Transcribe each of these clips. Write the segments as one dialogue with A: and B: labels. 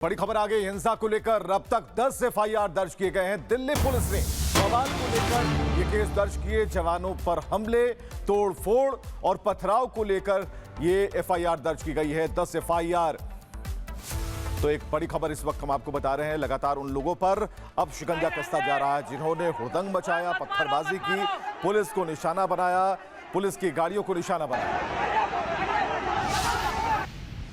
A: बड़ी खबर आ गई। हिंसा को लेकर अब तक 10 एफआईआर दर्ज किए गए हैं। दिल्ली पुलिस ने बवाल को लेकर ये केस दर्ज किए। जवानों पर हमले, तोड़फोड़ और पथराव को लेकर ये एफआईआर दर्ज की गई है। 10 एफआईआर। तो एक बड़ी खबर इस वक्त हम आपको बता रहे हैं। लगातार उन लोगों पर अब शिकंजा कसता जा रहा है जिन्होंने हुड़दंग मचाया, पत्थरबाजी की, पुलिस को निशाना बनाया, पुलिस की गाड़ियों को निशाना बनाया।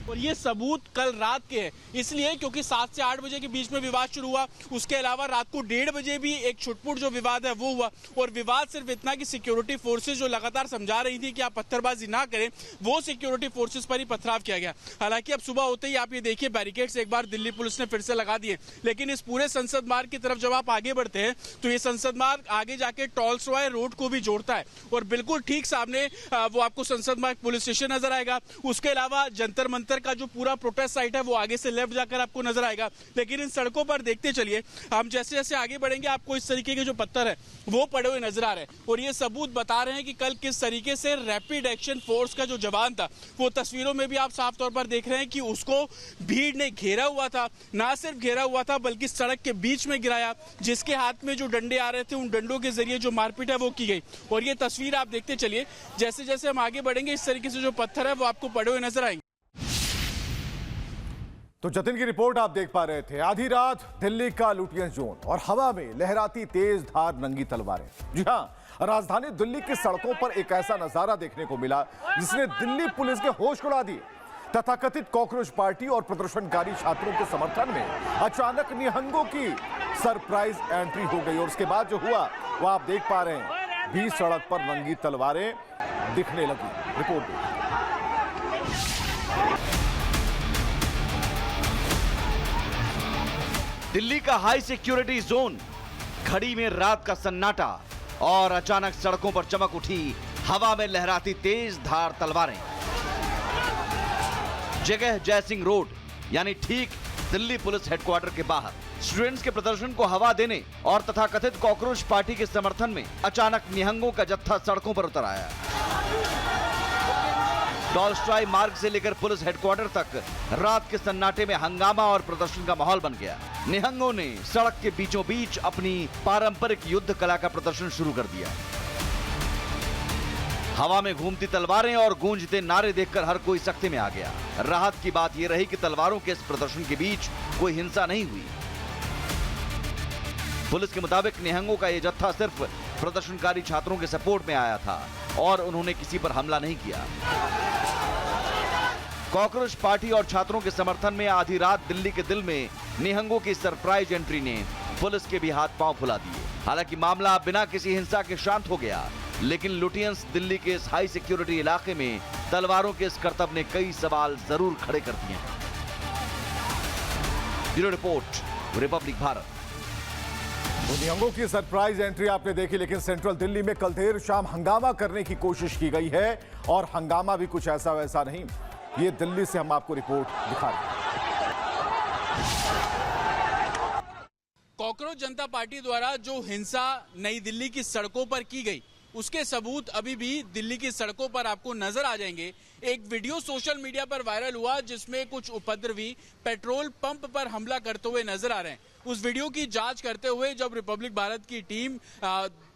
B: और ये सबूत कल रात के हैं, इसलिए क्योंकि 7 से 8 बजे के बीच में विवाद शुरू हुआ। उसके अलावा रात को 1:30 बजे भी एक छुटपुट जो विवाद है वो हुआ। और विवाद सिर्फ इतना कि सिक्योरिटी फोर्सेस जो लगातार समझा रही थी कि आप पत्थरबाजी ना करें, वो सिक्योरिटी फोर्सेस पर ही पथराव किया गया। हालांकि अब सुबह होते ही आप ये देखिए बैरिकेड्स एक बार दिल्ली पुलिस ने फिर से लगा दिए। लेकिन इस पूरे संसद मार्ग की तरफ जब आप आगे बढ़ते हैं तो ये संसद मार्ग आगे जाके टॉलस्टॉय रोड को भी जोड़ता है और बिल्कुल ठीक सामने वो आपको संसद मार्ग पुलिस स्टेशन नजर आएगा। उसके अलावा जंतर मंतर का जो पूरा प्रोटेस्ट साइट है वो आगे से लेफ्ट जाकर आपको नजर आएगा। लेकिन इन सड़कों पर देखते चलिए, हम जैसे जैसे आगे बढ़ेंगे आपको इस तरीके के जो पत्थर है वो पड़े हुए नजर आ रहे हैं। और ये सबूत बता रहे हैं कि कल किस तरीके से रैपिड एक्शन फोर्स का जो जवान था, वो तस्वीरों में भी आप साफ तौर पर देख रहे हैं कि उसको भीड़ ने घेरा हुआ था। ना सिर्फ घेरा हुआ था बल्कि सड़क के बीच में गिराया। जिसके हाथ में जो डंडे आ रहे थे उन डंडों के जरिए जो मारपीट है वो की गई। और ये तस्वीर आप देखते चलिए, जैसे जैसे हम आगे बढ़ेंगे इस तरीके से जो पत्थर है वो आपको पड़े हुए नजर आएंगे।
A: तो जतिन की रिपोर्ट आप देख पा रहे थे। आधी रात दिल्ली का लुटियंस जोन और हवा में लहराती तेज धार नंगी तलवारें। जी हां, राजधानी दिल्ली की सड़कों पर एक ऐसा नजारा देखने को मिला जिसने दिल्ली पुलिस के होश उड़ा दिए। तथाकथित कॉकरोच पार्टी और प्रदर्शनकारी छात्रों के समर्थन में अचानक निहंगों की सरप्राइज एंट्री हो गई। और उसके बाद जो हुआ वो आप देख पा रहे हैं। बीच सड़क पर नंगी तलवारें दिखने लगी। रिपोर्ट
C: दिल्ली का हाई सिक्योरिटी जोन, घड़ी में रात का सन्नाटा और अचानक सड़कों पर चमक उठी हवा में लहराती तेज धार तलवारें। जगह जयसिंह रोड यानी ठीक दिल्ली पुलिस हेडक्वार्टर के बाहर स्टूडेंट्स के प्रदर्शन को हवा देने और तथाकथित कॉकरोच पार्टी के समर्थन में अचानक निहंगों का जत्था सड़कों पर उतर आया। टॉलस्टॉय मार्ग से लेकर पुलिस हेडक्वार्टर तक रात के सन्नाटे में हंगामा और प्रदर्शन का माहौल बन गया। निहंगों ने सड़क के बीचों बीच अपनी पारंपरिक युद्ध कला का प्रदर्शन शुरू कर दिया। हवा में घूमती तलवारें और गूंजते नारे देखकर हर कोई सख्ते में आ गया। राहत की बात यह रही कि तलवारों के इस प्रदर्शन के बीच कोई हिंसा नहीं हुई। पुलिस के मुताबिक निहंगों का यह जत्था सिर्फ प्रदर्शनकारी छात्रों के सपोर्ट में आया था और उन्होंने किसी पर हमला नहीं किया। कॉकरोच पार्टी और छात्रों के समर्थन में आधी रात दिल्ली के दिल में निहंगों की सरप्राइज एंट्री ने पुलिस के भी हाथ पांव फुला दिए। हालांकि मामला बिना किसी हिंसा के शांत हो गया, लेकिन लुटियंस दिल्ली के इस हाई सिक्योरिटी इलाके में तलवारों के इस करतब ने कई सवाल जरूर खड़े कर दिए हैं। Bureau report, Republic Bharat.
A: तो निहंगों की सरप्राइज एंट्री आपने देखी, लेकिन सेंट्रल दिल्ली में कल देर शाम हंगामा करने की कोशिश की गई है और हंगामा भी कुछ ऐसा वैसा नहीं। ये दिल्ली से हम आपको रिपोर्ट दिखा रहे हैं।
B: कॉकरोच जनता पार्टी द्वारा जो हिंसा नई दिल्ली की सड़कों पर की गई, उसके सबूत अभी भी दिल्ली की सड़कों पर आपको नजर आ जाएंगे। एक वीडियो सोशल मीडिया पर वायरल हुआ जिसमें कुछ उपद्रवी पेट्रोल पंप पर हमला करते हुए नजर आ रहे हैं। उस वीडियो की जांच करते हुए जब रिपब्लिक भारत की टीम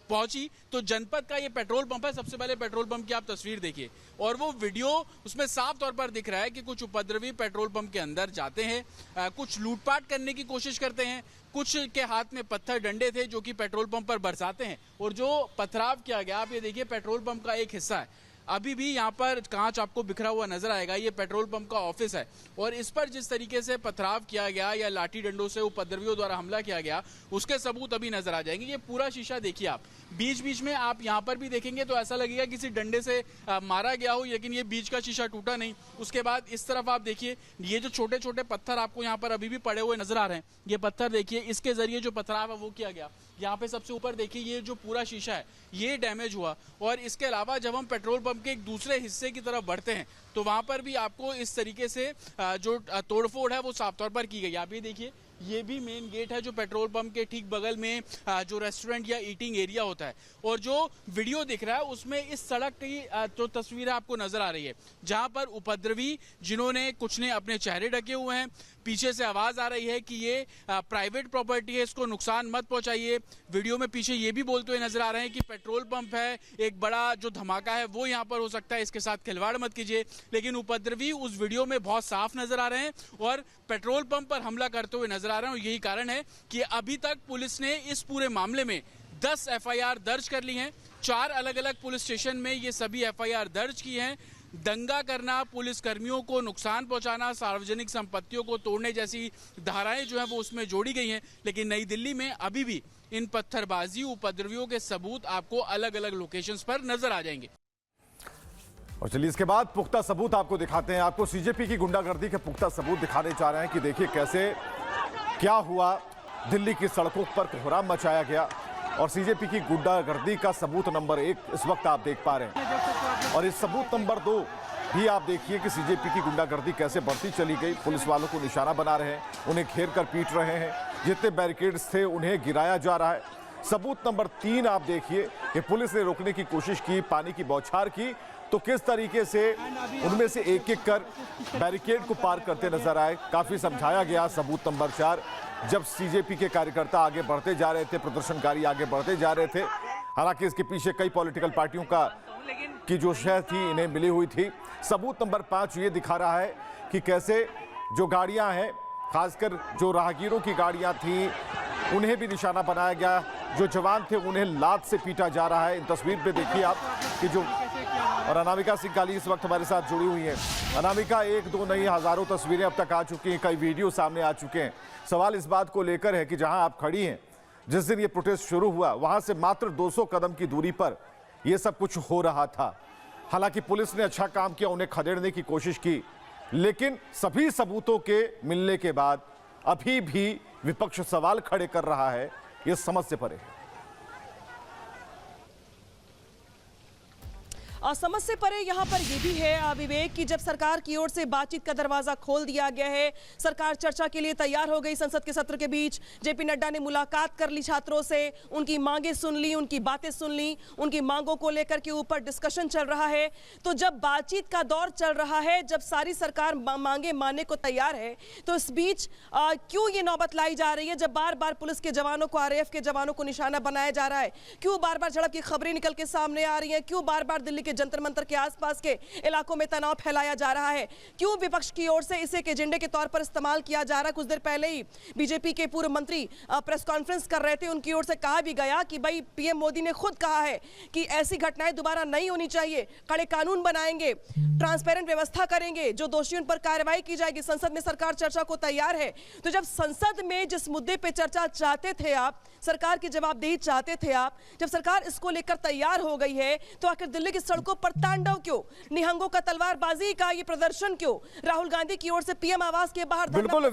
B: पहुंची तो जनपद का ये पेट्रोल पंप है। सबसे पहले पेट्रोल पंप की आप तस्वीर देखिए और वो वीडियो, उसमें साफ तौर पर दिख रहा है कि कुछ उपद्रवी पेट्रोल पंप के अंदर जाते हैं, कुछ लूटपाट करने की कोशिश करते हैं, कुछ के हाथ में पत्थर डंडे थे जो कि पेट्रोल पंप पर बरसाते हैं। और जो पथराव किया गया, आप ये देखिए पेट्रोल पंप का एक हिस्सा है, अभी भी यहाँ पर कांच आपको बिखरा हुआ नजर आएगा। ये पेट्रोल पंप का ऑफिस है और इस पर जिस तरीके से पथराव किया गया या लाठी डंडों से उपद्रवियों द्वारा हमला किया गया, उसके सबूत अभी नजर आ जाएंगे। ये पूरा शीशा देखिए आप, बीच बीच में आप यहाँ पर भी देखेंगे तो ऐसा लगेगा किसी डंडे से मारा गया हो, लेकिन ये बीच का शीशा टूटा नहीं। उसके बाद इस तरफ आप देखिए, ये जो छोटे छोटे पत्थर आपको यहाँ पर अभी भी पड़े हुए नजर आ रहे हैं, ये पत्थर देखिए, इसके जरिए जो पथराव है वो किया गया। यहाँ पे सबसे ऊपर देखिए, ये जो पूरा शीशा है ये डैमेज हुआ। और इसके अलावा जब हम पेट्रोल पंप के एक दूसरे हिस्से की तरफ बढ़ते हैं तो वहां पर भी आपको इस तरीके से जो तोड़फोड़ है वो साफ तौर पर की गई। आप ये देखिए, ये भी मेन गेट है जो पेट्रोल पंप के ठीक बगल में जो रेस्टोरेंट या ईटिंग एरिया होता है। और जो वीडियो दिख रहा है उसमें इस सड़क की जो तस्वीर आपको नजर आ रही है, जहां पर उपद्रवी जिन्होंने कुछ ने अपने चेहरे ढके हुए हैं, पीछे से आवाज आ रही है कि ये प्राइवेट प्रॉपर्टी है, इसको नुकसान मत पहुंचाइए। वीडियो में पीछे ये भी बोलते हुए नजर आ रहे हैं कि पेट्रोल पंप है, एक बड़ा जो धमाका है वो यहाँ पर हो सकता है, इसके साथ खिलवाड़ मत कीजिए। लेकिन उपद्रवी उस वीडियो में बहुत साफ नजर आ रहे हैं और पेट्रोल पंप पर हमला करते हुए नजर आ रहे हैं। और यही कारण है कि अभी तक पुलिस ने इस पूरे मामले में 10 FIR दर्ज कर ली हैं। 4 अलग अलग पुलिस स्टेशन में ये सभी FIR दर्ज की हैं। दंगा करना, पुलिस कर्मियों को नुकसान पहुंचाना, सार्वजनिक संपत्तियों को तोड़ने जैसी धाराएं जो है वो उसमें जोड़ी गई हैं। लेकिन नई दिल्ली में अभी भी इन पत्थरबाजी उपद्रवियों के सबूत आपको अलग अलग लोकेशंस पर नजर आ जाएंगे।
A: और चलिए इसके बाद पुख्ता सबूत आपको दिखाते हैं। आपको CJP की गुंडागर्दी के पुख्ता सबूत दिखाने जा रहे हैं कि देखिए कैसे क्या हुआ, दिल्ली की सड़कों पर कोहराम मचाया गया। और CJP की गुंडागर्दी का सबूत नंबर 1 इस वक्त आप देख पा रहे हैं। और इस सबूत नंबर 2 भी आप देखिए कि CJP की गुंडागर्दी कैसे बढ़ती चली गई। पुलिस वालों को निशाना बना रहे हैं, उन्हें घेर कर पीट रहे हैं, जितने बैरिकेड्स थे उन्हें गिराया जा रहा है। सबूत नंबर 3 आप देखिए कि पुलिस ने रोकने की कोशिश की, पानी की बौछार की, तो किस तरीके से उनमें से एक एक कर बैरिकेड को पार करते नजर आए। काफी समझाया गया। सबूत नंबर 4 जब CJP के कार्यकर्ता आगे बढ़ते जा रहे थे, प्रदर्शनकारी आगे बढ़ते जा रहे थे, हालांकि इसके पीछे कई पॉलिटिकल पार्टियों की जो शह थी इन्हें मिली हुई थी। सबूत नंबर 5 ये दिखा रहा है कि कैसे जो गाड़ियां हैं, खासकर जो राहगीरों की गाड़ियां थी, उन्हें भी निशाना बनाया गया। जो जवान थे उन्हें लात से पीटा जा रहा है। इन तस्वीर पे देखिए आप कि जो, और अनामिका सिंह काली इस वक्त हमारे साथ जुड़ी हुई है। अनामिका, 1-2 नहीं हजारों तस्वीरें अब तक आ चुकी हैं, कई वीडियो सामने आ चुके हैं। सवाल इस बात को लेकर है कि जहां आप खड़ी हैं, जिस दिन ये प्रोटेस्ट शुरू हुआ वहां से मात्र 200 कदम की दूरी पर यह सब कुछ हो रहा था। हालांकि पुलिस ने अच्छा काम किया, उन्हें खदेड़ने की कोशिश की, लेकिन सभी सबूतों के मिलने के बाद अभी भी विपक्ष सवाल खड़े कर रहा है। यह समझ से परे है।
D: समझ से परे यहाँ पर यह भी है विवेक कि जब सरकार की ओर से बातचीत का दरवाजा खोल दिया गया है, सरकार चर्चा के लिए तैयार हो गई। संसद के सत्र के बीच JP नड्डा ने मुलाकात कर ली छात्रों से, उनकी मांगे सुन ली, उनकी बातें सुन ली, उनकी मांगों को लेकर के ऊपर डिस्कशन चल रहा है। तो जब बातचीत का दौर चल रहा है, जब सारी सरकार मांगे मानने को तैयार है, तो इस बीच क्यों ये नौबत लाई जा रही है? जब बार बार पुलिस के जवानों को, RAF के जवानों को निशाना बनाया जा रहा है, क्यों बार बार झड़प की खबरें निकल के सामने आ रही है, क्यों बार बार दिल्ली जंतर मंतर के आसपास के इलाकों में तनाव फैलाया जा रहा है, क्यों विपक्ष की ओर से इसे एक एजेंडे के तौर पर इस्तेमाल किया जा रहा है? कुछ देर पहले ही बीजेपी के पूर्व मंत्री प्रेस कॉन्फ्रेंस कर रहे थे, उनकी ओर से कहा भी गया कि भाई PM मोदी ने खुद कहा है कि ऐसी घटनाएं दोबारा नहीं होनी चाहिए, कड़े कानून बनाएंगे, ट्रांसपेरेंट व्यवस्था करेंगे, जो दोषियों पर कार्रवाई की जाएगी। संसद में सरकार चर्चा को तैयार है। तो जब संसद में जिस मुद्दे पे चर्चा चाहते थे आप, सरकार की जवाबदेही चाहते थे आप, जब सरकार इसको लेकर तैयार हो गई है, तो आखिर दिल्ली की सड़कों पर तांडव क्यों? निहंगों का तलवारबाजी का ये प्रदर्शन क्यों? राहुल गांधी की ओर से PM आवास के बाहर
A: बिल्कुल